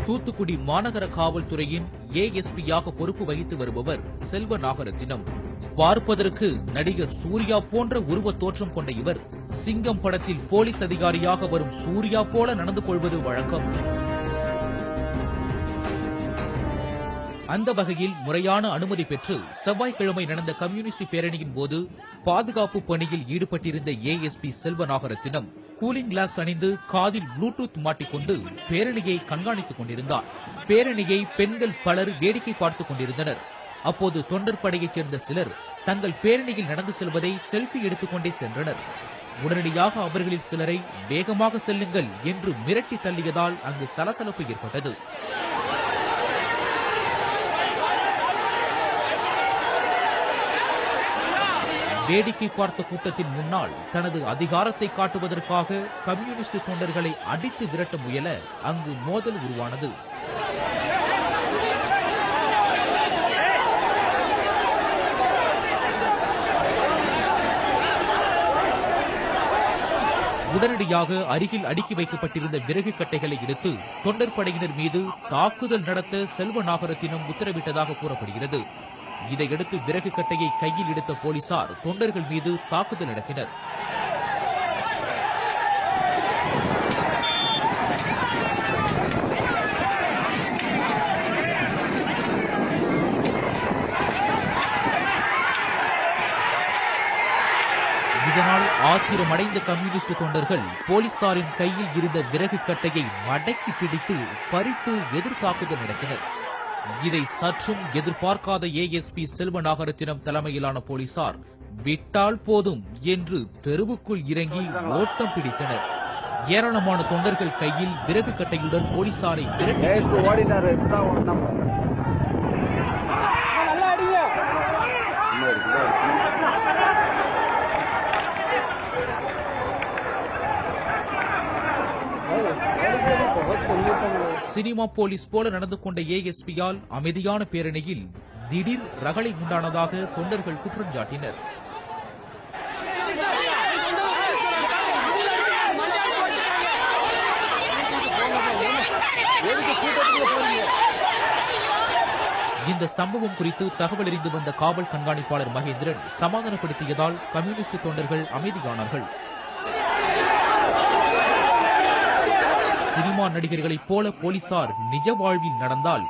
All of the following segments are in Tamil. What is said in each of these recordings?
தூத்துக்குடி மாநகர காவல்துறையின் ஏஎஸ்பியாக பொறுப்பு வகித்து வருபவர் செல்வ நாகரத்தினம். பார்ப்பதற்கு நடிகர் சூர்யா போன்ற உருவ தோற்றம் கொண்ட இவர் சிங்கம் படத்தில் போலீஸ் அதிகாரியாக வரும் சூர்யா போல நடந்து கொள்வது வழக்கம். அந்த வகையில் முறையான அனுமதி பெற்று செவ்வாய்க்கிழமை நடந்த கம்யூனிஸ்ட் பேரணியின் போது பாதுகாப்பு பணியில் ஈடுபட்டிருந்த ASP Selva Nagarathinam cooling glass அணிந்து காதில் ப்ளூடூத் மாட்டிக்கொண்டு பேரணியை கண்காணித்துக் கொண்டிருந்தார். பேரணியை பெண்கள் பலர் வேடிக்கை பார்த்துக் கொண்டிருந்தனர். அப்போது தொண்டர் படையைச் சேர்ந்த சிலர் தங்கள் பேரணியில் நடந்து செல்வதை செல்ஃபி எடுத்துக்கொண்டே சென்றனர். உடனடியாக அவர்களில் சிலரை வேகமாக செல்லுங்கள் என்று மிரட்டி தள்ளியதால் அங்கு சலசலப்பு ஏற்பட்டது. வேடிக்கை பார்த்த கூட்டத்தின் முன்னால் தனது அதிகாரத்தை காட்டுவதற்காக கம்யூனிஸ்ட் தொண்டர்களை அடித்து விரட்ட முயல அங்கு மோதல் உருவானது. உடனடியாக அருகில் அடுக்கி வைக்கப்பட்டிருந்த விறகு கட்டைகளை எடுத்து தொண்டர் படையினர் மீது தாக்குதல் நடத்த செல்வ நாகரத்தினம் உத்தரவிட்டதாக கூறப்படுகிறது. இதையடுத்து விறகு கட்டையை கையில் எடுத்த போலீசார் தொண்டர்கள் மீது தாக்குதல் நடத்தினர். இதனால் ஆத்திரமடைந்த கம்யூனிஸ்ட் தொண்டர்கள் போலீசாரின் கையில் இருந்த விறகு கட்டையை மடக்கி பிடித்து பறித்து எதிர்த்தாக்குதல் நடத்தினர். இதை சற்றும் எதிர்பார்க்காத ஏஎஸ்பி செல்வ நாகரத்தினம் தலைமையிலான போலீசார் விட்டால் போதும் என்று தெருவுக்குள் இறங்கி ஓட்டம் பிடித்தனர். ஏராளமான தொண்டர்கள் கையில் விறகு கட்டையுடன் போலீசாரை சினிமா போலீஸ் போல நடந்து கொண்ட ஏஎஸ்பியால் அமைதியான பேரணியில் திடீர் ரகளை உண்டானதாக தொண்டர்கள் குற்றம் சாட்டினர். இந்த சம்பவம் குறித்து தகவல் அறிந்து வந்த காவல் கண்காணிப்பாளர் மகேந்திரன் சமாதானப்படுத்தியதால் கம்யூனிஸ்ட் தொண்டர்கள் அமைதியானார்கள். சினிமா நடிகர்களைப் போல போலீசார் நிஜ வாழ்வில் நடந்தால்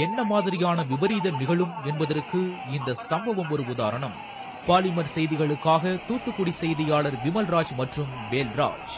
என்ன மாதிரியான விபரீதம் நிகழும் என்பதற்கு இந்த சம்பவம் ஒரு உதாரணம். பாலிமர் செய்திகளுக்காக தூத்துக்குடி செய்தியாளர் விமல்ராஜ் மற்றும் வேல்ராஜ்.